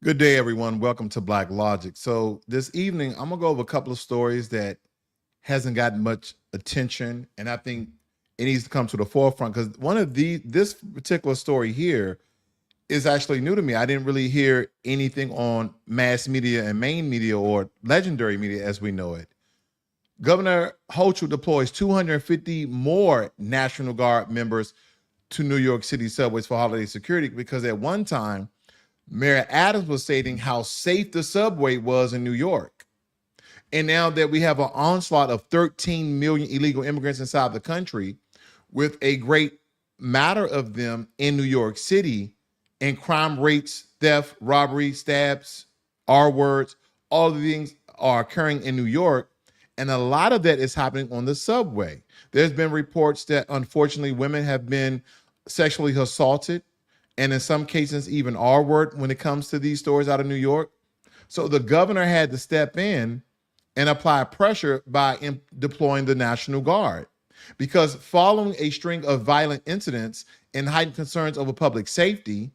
Good day, everyone. Welcome to Black Logic. So this evening, I'm gonna go over a couple of stories that hasn't gotten much attention, and I think it needs to come to the forefront because this particular story here is actually new to me. I didn't really hear anything on mass media and main media or legendary media as we know it. Governor Hochul deploys 250 more National Guard members to New York City subways for holiday security because at one time, Mayor Adams was stating how safe the subway was in New York. And now that we have an onslaught of 13 million illegal immigrants inside the country, with a great matter of them in New York City, and crime rates, theft, robbery, stabs, R words, all of the things are occurring in New York. And a lot of that is happening on the subway. There's been reports that unfortunately women have been sexually assaulted, and in some cases even R word when it comes to these stories out of New York. So the governor had to step in and apply pressure by deploying the National Guard. Because following a string of violent incidents and heightened concerns over public safety,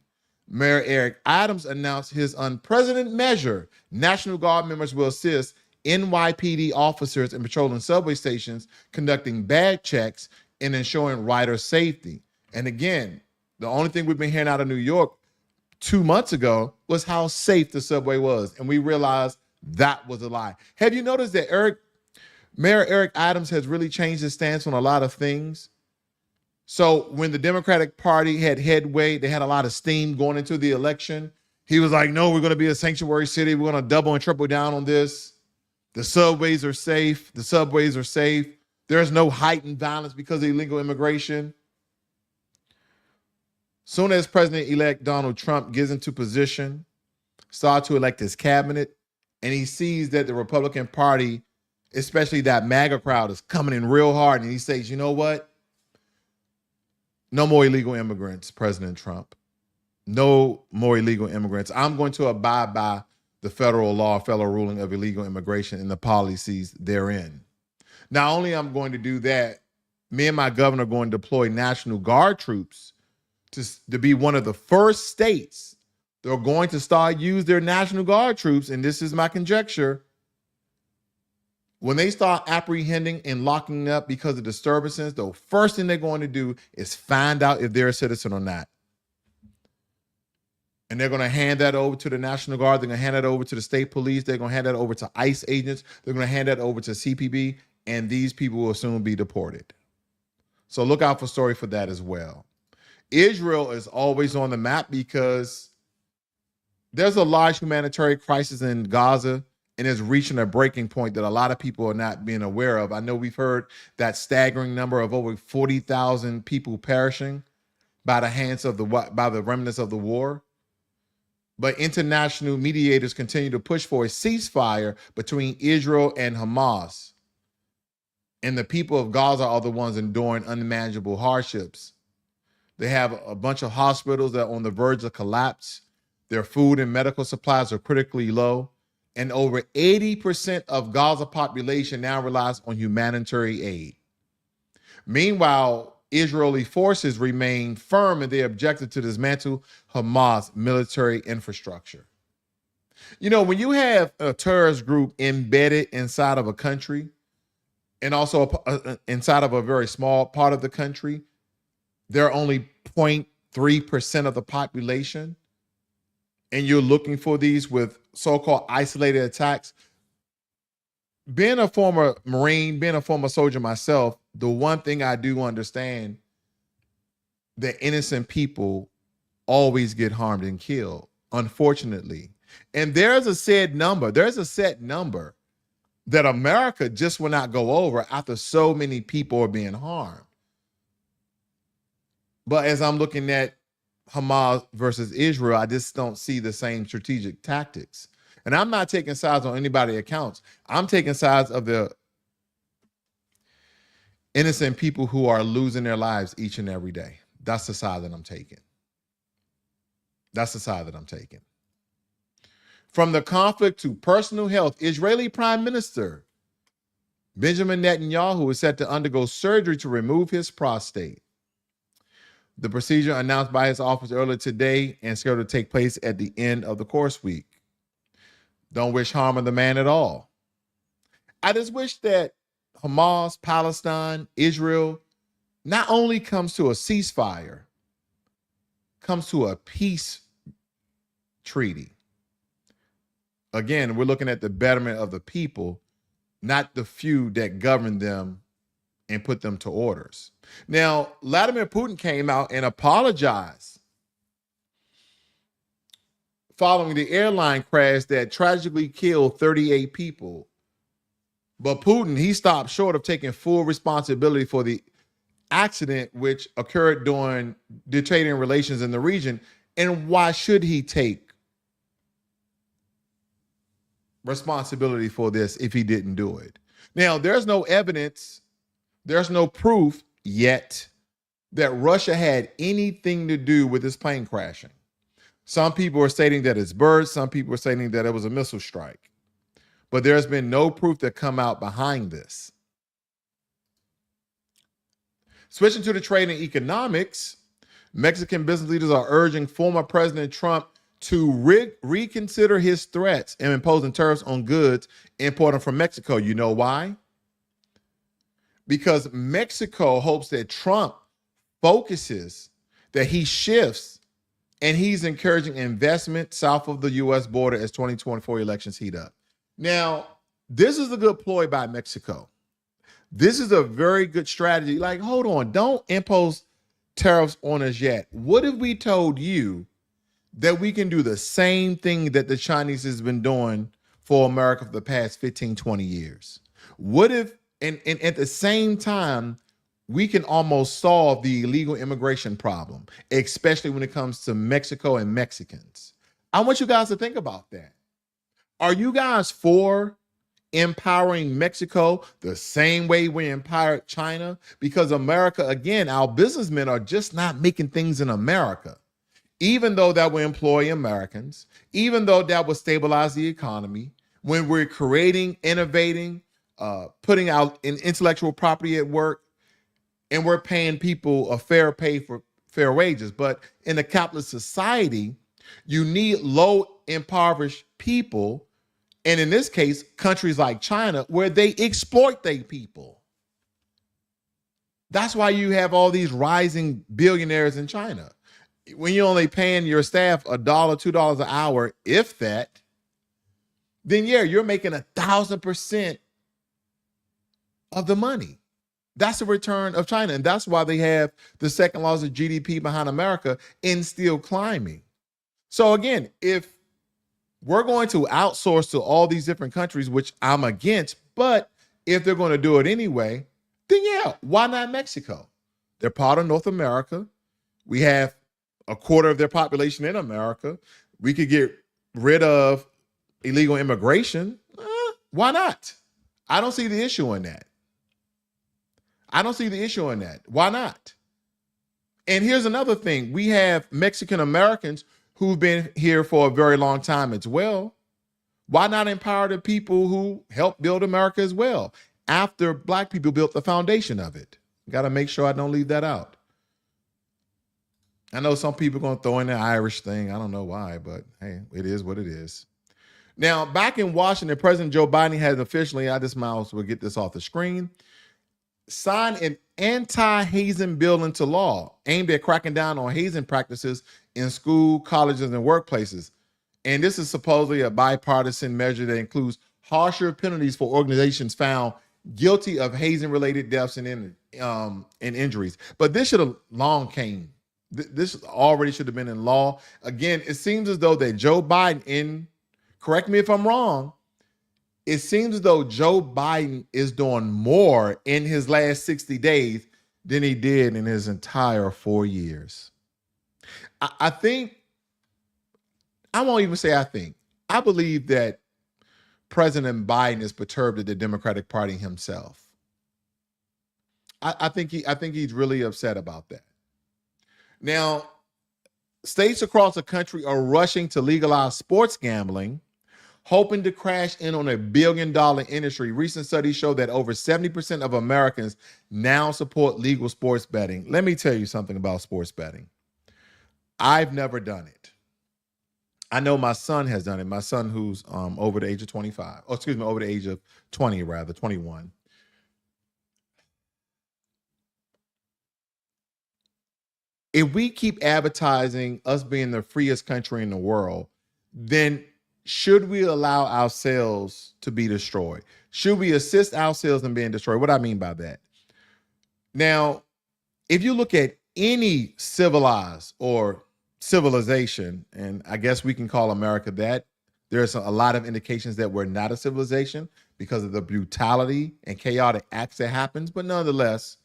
Mayor Eric Adams announced his unprecedented measure. National Guard members will assist NYPD officers in patrolling subway stations, conducting bag checks, and ensuring rider safety. And again, the only thing we've been hearing out of New York 2 months ago was how safe the subway was. And we realized that was a lie. Have you noticed that Mayor Eric Adams has really changed his stance on a lot of things? So when the Democratic Party had headway, they had a lot of steam going into the election. He was like, no, we're going to be a sanctuary city. We're going to double and triple down on this. The subways are safe. The subways are safe. There's no heightened violence because of illegal immigration. Soon as President-elect Donald Trump gets into position, starts to elect his cabinet, and he sees that the Republican Party, especially that MAGA crowd, is coming in real hard, and he says, you know what? No more illegal immigrants, President Trump. No more illegal immigrants. I'm going to abide by the federal law, federal ruling of illegal immigration and the policies therein. Not only am I going to do that, me and my governor are going to deploy National Guard troops to be one of the first states that are going to start use their National Guard troops, and this is my conjecture, when they start apprehending and locking up because of disturbances, the first thing they're going to do is find out if they're a citizen or not. And they're going to hand that over to the National Guard. They're going to hand that over to the state police. They're going to hand that over to ICE agents. They're going to hand that over to CPB, and these people will soon be deported. So look out for story for that as well. Israel is always on the map because there's a large humanitarian crisis in Gaza, and it's reaching a breaking point that a lot of people are not being aware of. I know we've heard that staggering number of over 40,000 people perishing by the remnants of the war. But international mediators continue to push for a ceasefire between Israel and Hamas. And the people of Gaza are the ones enduring unmanageable hardships. They have a bunch of hospitals that are on the verge of collapse. Their food and medical supplies are critically low. And over 80% of Gaza population now relies on humanitarian aid. Meanwhile, Israeli forces remain firm in their objective to dismantle Hamas military infrastructure. You know, when you have a terrorist group embedded inside of a country and also inside of a very small part of the country, they're only 0.3% of the population, and you're looking for these with so-called isolated attacks. Being a former Marine, being a former soldier myself, the one thing I do understand, that innocent people always get harmed and killed, unfortunately. And there's a set number that America just will not go over after so many people are being harmed. But as I'm looking at Hamas versus Israel, I just don't see the same strategic tactics. And I'm not taking sides on anybody's accounts. I'm taking sides of the innocent people who are losing their lives each and every day. That's the side that I'm taking. That's the side that I'm taking. From the conflict to personal health, Israeli Prime Minister Benjamin Netanyahu is set to undergo surgery to remove his prostate. The procedure announced by his office earlier today and scheduled to take place at the end of the course week. Don't wish harm on the man at all. I just wish that Hamas, Palestine, Israel not only comes to a ceasefire, comes to a peace treaty. Again, we're looking at the betterment of the people, not the few that govern them and put them to orders. Now, Vladimir Putin came out and apologized following the airline crash that tragically killed 38 people. But Putin, he stopped short of taking full responsibility for the accident which occurred during the trading relations in the region. And why should he take responsibility for this if he didn't do it? Now, there's no evidence, there's no proof yet that Russia had anything to do with this plane crashing. Some people are stating that it's birds, some people are stating that it was a missile strike. But there's been no proof that come out behind this. Switching to the trade and economics, Mexican business leaders are urging former President Trump to reconsider his threats and imposing tariffs on goods imported from Mexico. You know why? Because Mexico hopes that Trump focuses, that he shifts, and he's encouraging investment south of the U.S. border as 2024 elections heat up. Now, this is a good ploy by Mexico. This is a very good strategy. Like, hold on, don't impose tariffs on us yet. What if we told you that we can do the same thing that the Chinese has been doing for America for the past 15, 20 years? What if, and at the same time, we can almost solve the illegal immigration problem, especially when it comes to Mexico and Mexicans? I want you guys to think about that. Are you guys for empowering Mexico the same way we empowered China? Because America, again, our businessmen are just not making things in America. Even though that will employ Americans, even though that will stabilize the economy, when we're creating, innovating, putting out intellectual property at work, and we're paying people a fair pay for fair wages. But in a capitalist society, you need low impoverished people, and in this case, countries like China, where they exploit their people. That's why you have all these rising billionaires in China. When you're only paying your staff $1, $2 an hour, if that, then yeah, you're making 1,000% of the money. That's the return of China. And that's why they have the second largest GDP behind America and still climbing. So again, if we're going to outsource to all these different countries, which I'm against, but if they're going to do it anyway, then yeah, why not Mexico? They're part of North America. We have a quarter of their population in America. We could get rid of illegal immigration. Why not? I don't see the issue in that. I don't see the issue in that. Why not? And here's another thing. We have Mexican Americans who've been here for a very long time as well. Why not empower the people who helped build America as well, after Black people built the foundation of it? Got to make sure I don't leave that out. I know some people are going to throw in the Irish thing. I don't know why, but hey, it is what it is. Now, back in Washington, President Joe Biden has officially, I just might as well get this off the screen, signed an anti-hazing bill into law aimed at cracking down on hazing practices in school, colleges, and workplaces. And this is supposedly a bipartisan measure that includes harsher penalties for organizations found guilty of hazing-related deaths and injuries. But this should have long came. This already should have been in law. Again, it seems as though that Joe Biden, correct me if I'm wrong, it seems as though Joe Biden is doing more in his last 60 days than he did in his entire 4 years. I think, I won't even say I think, I believe that President Biden is perturbed at the Democratic Party himself. I think he's really upset about that. Now, states across the country are rushing to legalize sports gambling, hoping to crash in on $1 billion industry. Recent studies show that over 70% of Americans now support legal sports betting. Let me tell you something about sports betting. I've never done it. I know my son has done it. My son, who's over the age of 25, or excuse me, over the age of 20, rather, 21. If we keep advertising us being the freest country in the world, then should we allow ourselves to be destroyed? Should we assist ourselves in being destroyed? What do I mean by that? Now, if you look at any civilized or civilization, and I guess we can call America that, there's a lot of indications that we're not a civilization because of the brutality and chaotic acts that happens. But nonetheless,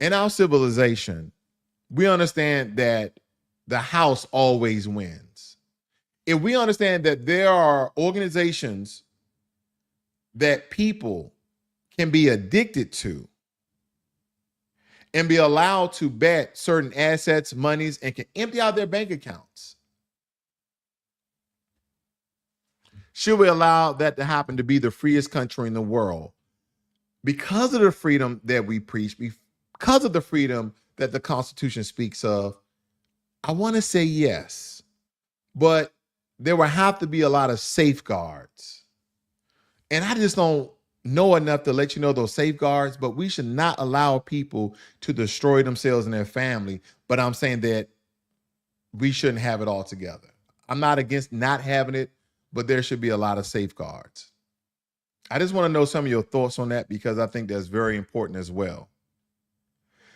in our civilization, we understand that the house always wins. If we understand that there are organizations that people can be addicted to and be allowed to bet certain assets, monies, and can empty out their bank accounts, should we allow that to happen to be the freest country in the world? Because of the freedom that we preach, because of the freedom that the Constitution speaks of, I want to say yes, but there will have to be a lot of safeguards. And I just don't know enough to let you know those safeguards, but we should not allow people to destroy themselves and their family. But I'm saying that we shouldn't have it all together. I'm not against not having it, but there should be a lot of safeguards. I just want to know some of your thoughts on that because I think that's very important as well.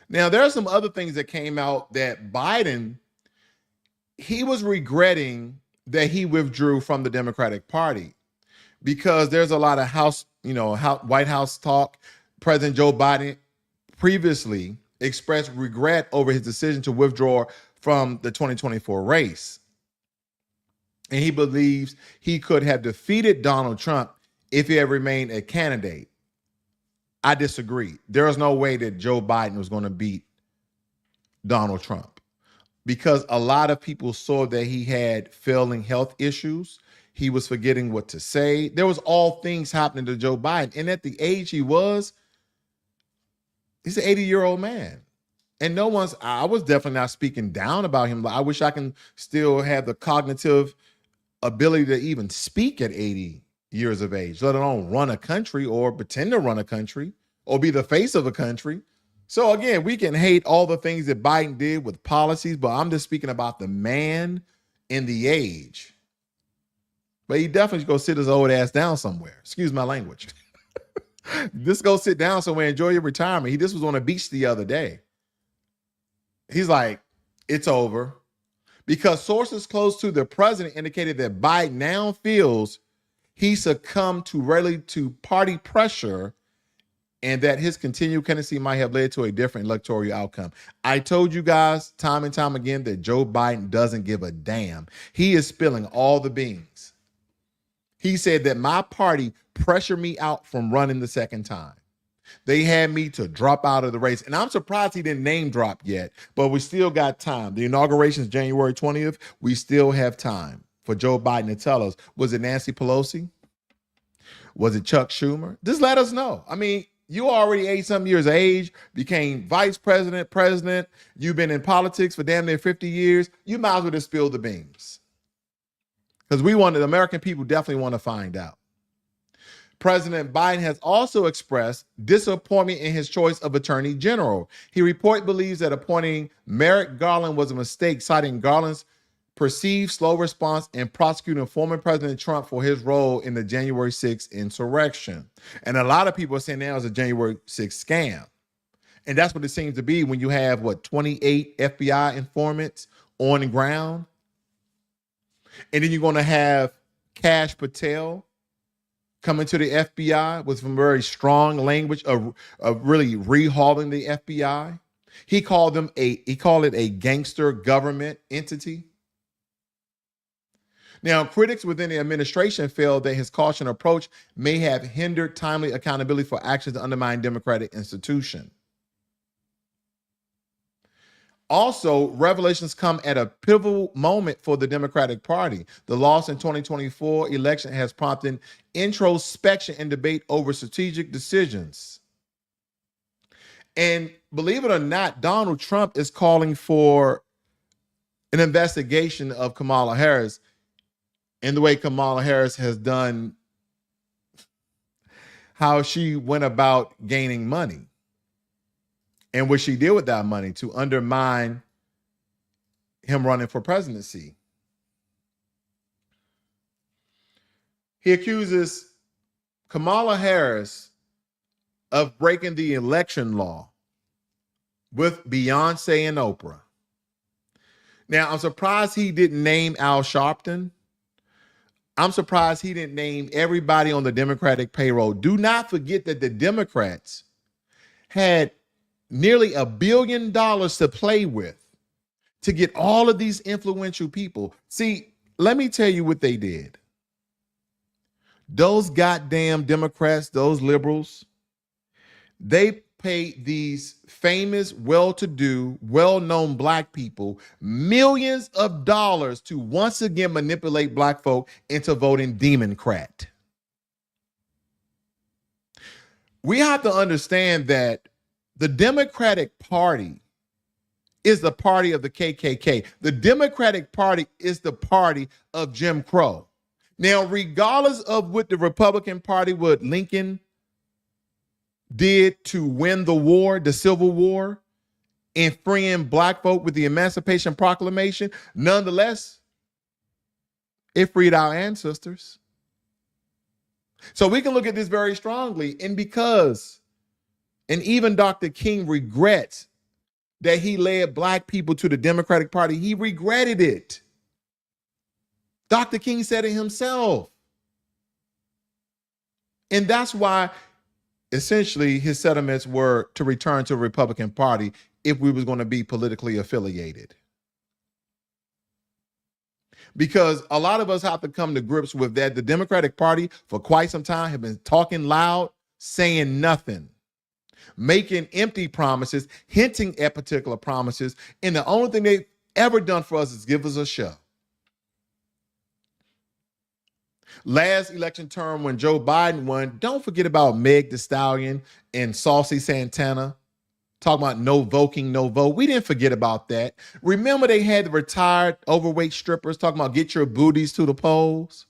Now, there are some other things that came out that Biden, he was regretting that he withdrew from the Democratic Party because there's a lot of White House talk. President Joe Biden previously expressed regret over his decision to withdraw from the 2024 race. And he believes he could have defeated Donald Trump if he had remained a candidate. I disagree. There is no way that Joe Biden was going to beat Donald Trump because a lot of people saw that he had failing health issues. He was forgetting what to say. There was all things happening to Joe Biden. And at the age he was, he's an 80-year-old man. And I was definitely not speaking down about him. I wish I can still have the cognitive ability to even speak at 80 years of age, let alone run a country or pretend to run a country or be the face of a country. So again, we can hate all the things that Biden did with policies, but I'm just speaking about the man and the age. But he definitely go sit his old ass down somewhere. Excuse my language. Just go sit down somewhere, enjoy your retirement. He just was on a beach the other day. He's like, it's over. Because sources close to the president indicated that Biden now feels he succumbed to party pressure and that his continued candidacy might have led to a different electoral outcome. I told you guys time and time again that Joe Biden doesn't give a damn. He is spilling all the beans. He said that my party pressured me out from running the second time. They had me to drop out of the race. And I'm surprised he didn't name drop yet, but we still got time. The inauguration is January 20th. We still have time for Joe Biden to tell us, was it Nancy Pelosi? Was it Chuck Schumer? Just let us know. I mean, you already 80-some years of age, became vice president, president. You've been in politics for damn near 50 years. You might as well just spill the beans. Because the American people definitely want to find out. President Biden has also expressed disappointment in his choice of attorney general. He reportedly believes that appointing Merrick Garland was a mistake, citing Garland's perceived slow response in prosecuting former President Trump for his role in the January 6th insurrection. And a lot of people are saying now it's a January 6th scam. And that's what it seems to be when you have, 28 FBI informants on the ground. And then you're going to have Kash Patel coming to the FBI with some very strong language of really rehauling the FBI. He called it a gangster government entity. Now, critics within the administration feel that his caution approach may have hindered timely accountability for actions to undermine democratic institution. Also, revelations come at a pivotal moment for the Democratic Party. The loss in 2024 election has prompted introspection and debate over strategic decisions. And believe it or not, Donald Trump is calling for an investigation of Kamala Harris and the way Kamala Harris has done, how she went about gaining money and what she did with that money to undermine him running for presidency. He accuses Kamala Harris of breaking the election law with Beyonce and Oprah. Now, I'm surprised he didn't name Al Sharpton. I'm surprised he didn't name everybody on the Democratic payroll. Do not forget that the Democrats had nearly $1 billion to play with to get all of these influential people. See, let me tell you what they did. Those goddamn Democrats, those liberals, they paid these famous, well-to-do, well-known black people millions of dollars to once again manipulate black folk into voting Democrat. We have to understand that the Democratic Party is the party of the KKK. The Democratic Party is the party of Jim Crow. Now, regardless of what the Republican Party, what Lincoln did to win the war, the Civil War, and freeing black folk with the Emancipation Proclamation, nonetheless, it freed our ancestors. So we can look at this very strongly. And even Dr. King regrets that he led black people to the Democratic Party. He regretted it. Dr. King said it himself. And that's why essentially his sentiments were to return to the Republican Party if we was going to be politically affiliated. Because a lot of us have to come to grips with that. The Democratic Party for quite some time have been talking loud, saying nothing, making empty promises, hinting at particular promises. And the only thing they've ever done for us is give us a show. Last election term when Joe Biden won, don't forget about Meg Thee Stallion and Saucy Santana talking about no voting, no vote. We didn't forget about that. Remember they had the retired overweight strippers talking about get your booties to the polls?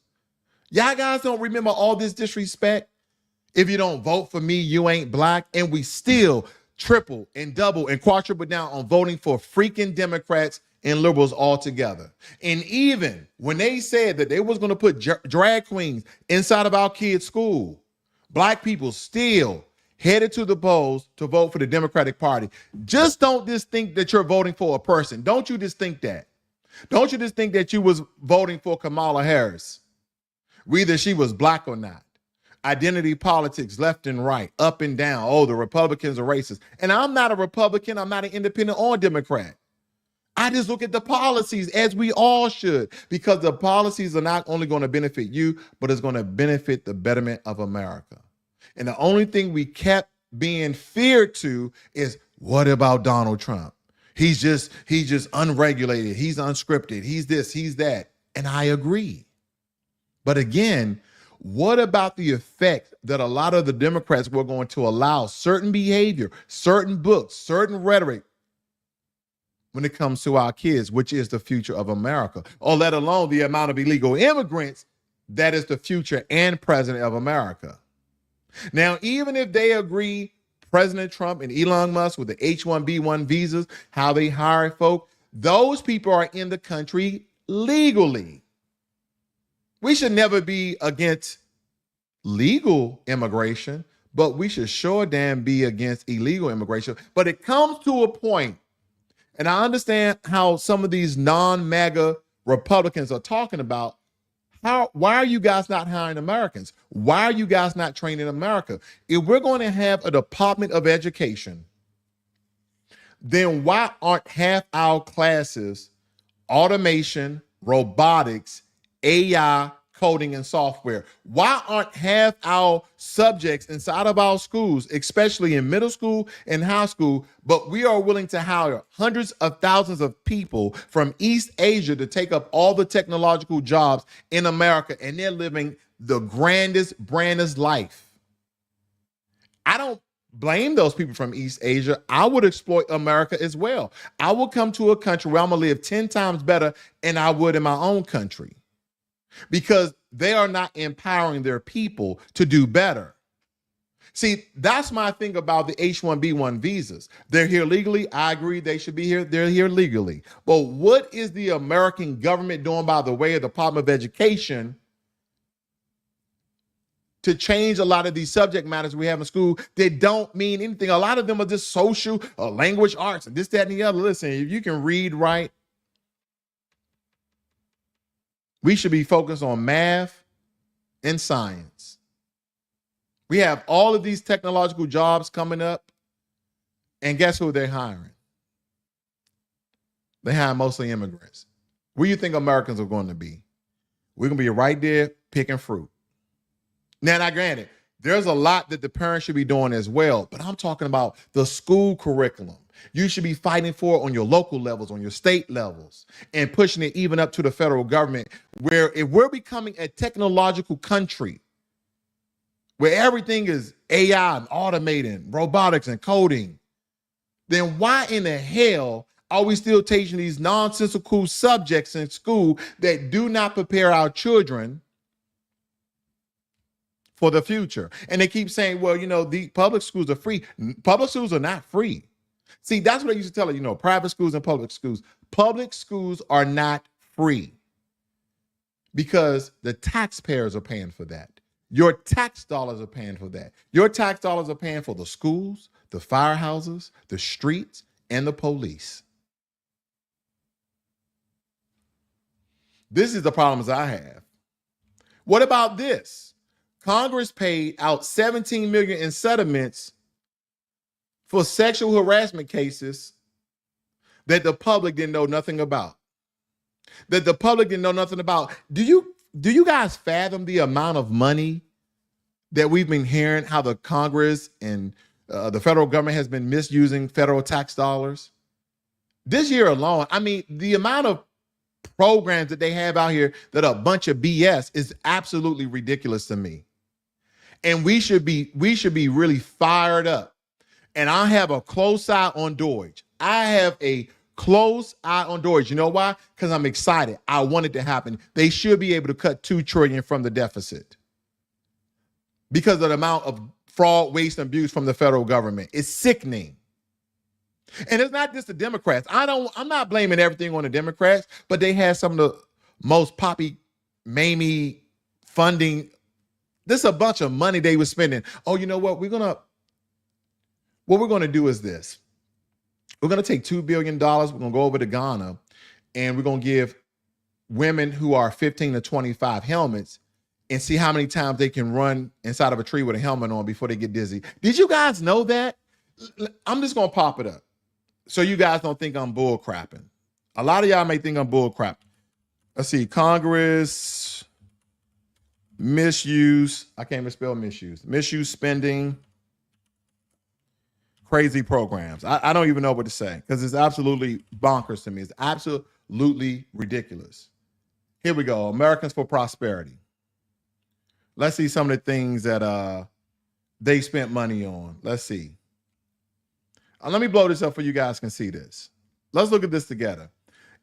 Y'all guys don't remember all this disrespect? If you don't vote for me, you ain't black. And we still triple and double and quadruple down on voting for freaking Democrats and liberals altogether. And even when they said that they was going to put drag queens inside of our kids' school, black people still headed to the polls to vote for the Democratic Party. Just don't just think that you're voting for a person. Don't you just think that. Don't you just think that you was voting for Kamala Harris, whether she was black or not. Identity politics, left and right, up and down. Oh, the Republicans are racist. And I'm not a Republican. I'm not an independent or Democrat. I just look at the policies, as we all should, because the policies are not only going to benefit you, but it's going to benefit the betterment of America. And the only thing we kept being feared to is, what about Donald Trump? He's just unregulated. He's unscripted. He's this, he's that. And I agree. But again, what about the effect that a lot of the Democrats were going to allow certain behavior, certain books, certain rhetoric when it comes to our kids, which is the future of America, or let alone the amount of illegal immigrants that is the future and president of America. Now, even if they agree, President Trump and Elon Musk with the H-1B1 visas, how they hire folk, those people are in the country legally. We should never be against legal immigration, but we should sure damn be against illegal immigration. But it comes to a point, and I understand how some of these non-MAGA Republicans are talking about, why are you guys not hiring Americans? Why are you guys not training America? If we're going to have a Department of Education, then why aren't half our classes automation, robotics, AI, coding and software? Why aren't half our subjects inside of our schools, especially in middle school and high school, but we are willing to hire hundreds of thousands of people from East Asia to take up all the technological jobs in America, and they're living the grandest life? I don't blame those people from East Asia. I would exploit America as well. I will come to a country where I'm going to live 10 times better than I would in my own country, because they are not empowering their people to do better. See, that's my thing about the H-1B1 visas. They're here legally. I agree they should be here. They're here legally. But what is the American government doing by the way of the Department of Education to change a lot of these subject matters we have in school that don't mean anything? A lot of them are just social or language arts and this, that, and the other. Listen, if you can read right, we should be focused on math and science. We have all of these technological jobs coming up, and guess who they're hiring? They hire mostly immigrants. Where do you think Americans are going to be? We're going to be right there picking fruit. Now, granted, there's a lot that the parents should be doing as well, but I'm talking about the school curriculum. You should be fighting for it on your local levels, on your state levels, and pushing it even up to the federal government, where if we're becoming a technological country, where everything is AI and automating, robotics and coding, then why in the hell are we still teaching these nonsensical subjects in school that do not prepare our children for the future? And they keep saying, well, the public schools are free. Public schools are not free. See, that's what I used to tell you, private schools and public schools. Public schools are not free because the taxpayers are paying for that. Your tax dollars are paying for that. Your tax dollars are paying for the schools, the firehouses, the streets, and the police. This is the problems I have. What about this? Congress paid out $17 million in settlements for sexual harassment cases that the public didn't know nothing about. Do you guys fathom the amount of money that we've been hearing how the Congress and the federal government has been misusing federal tax dollars? This year alone, the amount of programs that they have out here that are a bunch of BS is absolutely ridiculous to me. And we should be really fired up. And I have a close eye on Deutsche. You know why? Because I'm excited. I want it to happen. They should be able to cut $2 trillion from the deficit because of the amount of fraud, waste, and abuse from the federal government. It's sickening. And it's not just the Democrats. I'm not blaming everything on the Democrats, but they had some of the most poppy-mamie funding. This is a bunch of money they were spending. Oh, you know what? What we're going to do is this. We're going to take $2 billion. We're going to go over to Ghana, and we're going to give women who are 15 to 25 helmets and see how many times they can run inside of a tree with a helmet on before they get dizzy. Did you guys know that? I'm just going to pop it up so you guys don't think I'm bull crapping. A lot of y'all may think I'm bull crap. Let's see. Congress misuse. I can't even spell misuse. Misuse spending. Crazy programs. I don't even know what to say because it's absolutely bonkers to me. It's absolutely ridiculous. Here we go. Americans for Prosperity. Let's see some of the things that they spent money on. Let's see. Let me blow this up so you guys can see this. Let's look at this together.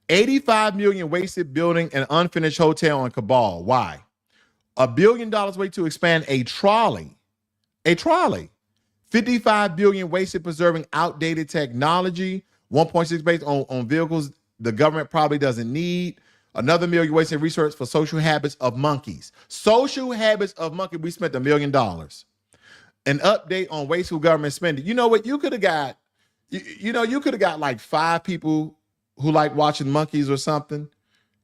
$85 million wasted building an unfinished hotel in Kabul. Why? $1 billion wait to expand a trolley. $55 billion wasted preserving outdated technology. 1.6 based on vehicles the government probably doesn't need. Another $1 million wasted research for social habits of monkeys. Social habits of monkeys. We spent $1 million. An update on wasteful government spending. You know what? You could have got, you could have got like 5 people who like watching monkeys or something,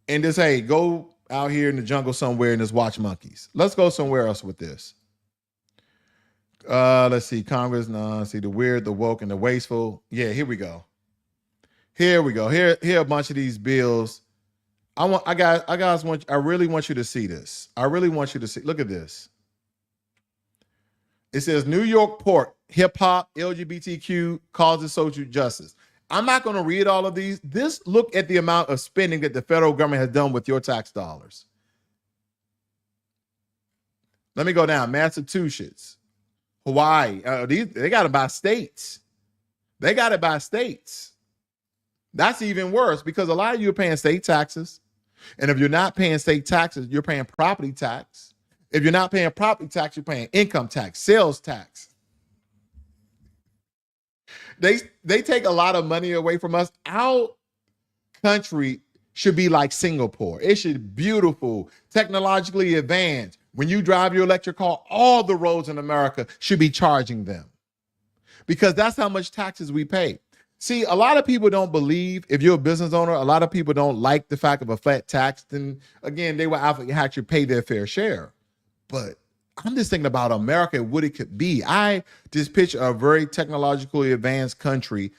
and just, hey, go out here in the jungle somewhere and just watch monkeys. Let's go somewhere else with this. Let's see. Congress. No, see the weird, the woke, and the wasteful. Yeah, here we go. Here are a bunch of these bills I really want you to see this. I really want you to see. Look at this. It says New York port, hip hop, LGBTQ causes social justice. I'm not going to read all of these. Look at the amount of spending that the federal government has done with your tax dollars. Let me go down. Massachusetts, Hawaii. They got it by states. They got it by states. That's even worse because a lot of you are paying state taxes. And if you're not paying state taxes, you're paying property tax. If you're not paying property tax, you're paying income tax, sales tax. They take a lot of money away from us. Our country should be like Singapore. It should be beautiful, technologically advanced. When you drive your electric car, all the roads in America should be charging them because that's how much taxes we pay. See, a lot of people don't believe, if you're a business owner, a lot of people don't like the fact of a flat tax. Then again, they will actually pay their fair share. But I'm just thinking about America and what it could be. I just picture a very technologically advanced country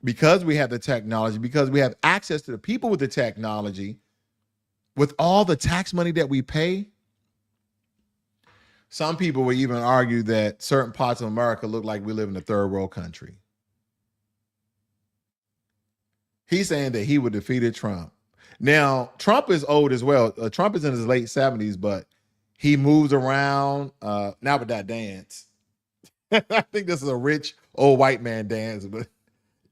because we have the technology, because we have access to the people with the technology, with all the tax money that we pay. Some people will even argue that certain parts of America look like we live in a third world country. He's saying that he would defeat Trump. Now, Trump is old as well. Trump is in his late 70s, but he moves around, not with that dance. I think this is a rich old white man dance, but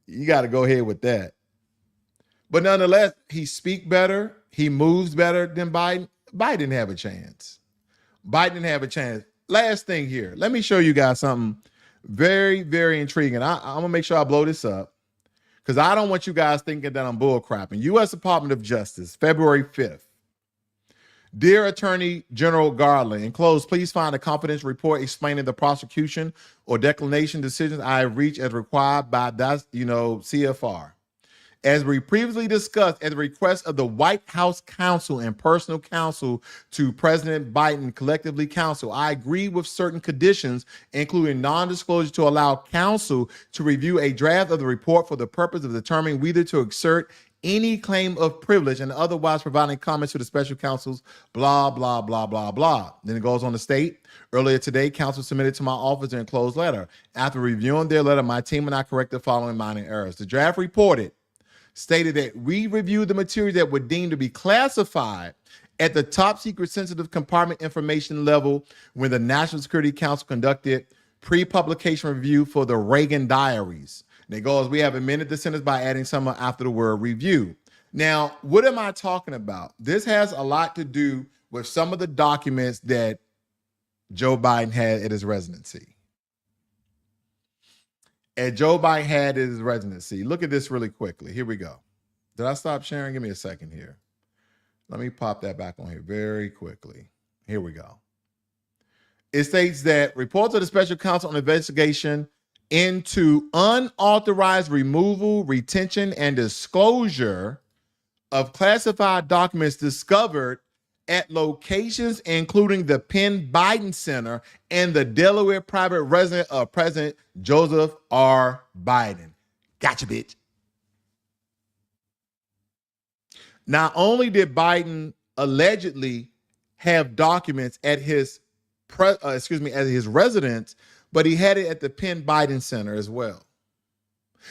you got to go ahead with that. But nonetheless, he speaks better. He moves better than Biden. Biden didn't have a chance. Biden didn't have a chance. Last thing here. Let me show you guys something very, very intriguing. I'm going to make sure I blow this up because I don't want you guys thinking that I'm bull crapping. U.S. Department of Justice, February 5th. Dear Attorney General Garland, enclosed, please find a confidential report explaining the prosecution or declination decisions I have reached as required by that, CFR. As we previously discussed, at the request of the White House counsel and personal counsel to President Biden, collectively counsel, I agree with certain conditions, including non-disclosure to allow counsel to review a draft of the report for the purpose of determining whether to exert any claim of privilege and otherwise providing comments to the special counsels, blah, blah, blah, blah, blah. Then it goes on to state, earlier today, counsel submitted to my office an enclosed letter. After reviewing their letter, my team and I corrected the following minor errors. The draft reported stated that we reviewed the material that were deemed to be classified at the top secret sensitive compartment information level when the National Security Council conducted pre-publication review for the Reagan diaries. And it goes, we have amended the sentence by adding someone after the word review. Now, what am I talking about? This has a lot to do with some of the documents that Joe Biden had at his residency. Joe Biden had at his residency. Look at this really quickly. Here we go. Did I stop sharing? Give me a second here. Let me pop that back on here very quickly. Here we go. It states that reports of the special counsel on investigation into unauthorized removal, retention, and disclosure of classified documents discovered at locations including the Penn Biden Center and the Delaware private residence of President Joseph R. Biden. Gotcha, bitch. Not only did Biden allegedly have documents at his residence, but he had it at the Penn Biden Center as well.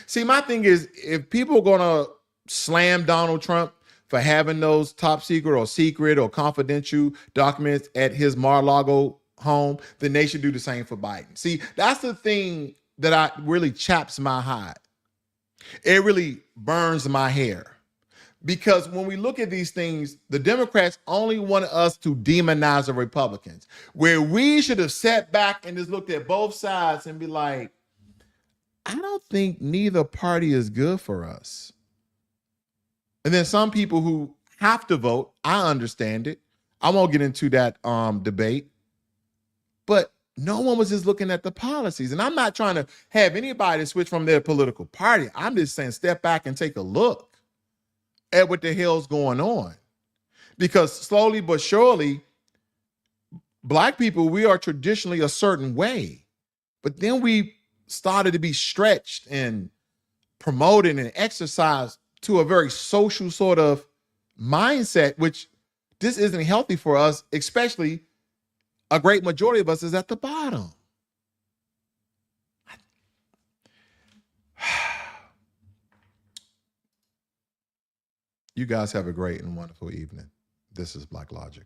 See, my thing is, if people are going to slam Donald Trump for having those top secret or secret or confidential documents at his Mar-a-Lago home, then they should do the same for Biden. See, that's the thing that really chaps my hide. It really burns my hair. Because when we look at these things, the Democrats only want us to demonize the Republicans, where we should have sat back and just looked at both sides and be like, I don't think neither party is good for us. And then some people who have to vote, I understand it. I won't get into that debate. But no one was just looking at the policies. And I'm not trying to have anybody switch from their political party. I'm just saying step back and take a look at what the hell's going on. Because slowly but surely, Black people, we are traditionally a certain way. But then we started to be stretched and promoted and exercised to a very social sort of mindset, which this isn't healthy for us, especially a great majority of us is at the bottom. You guys have a great and wonderful evening. This is Black Logic.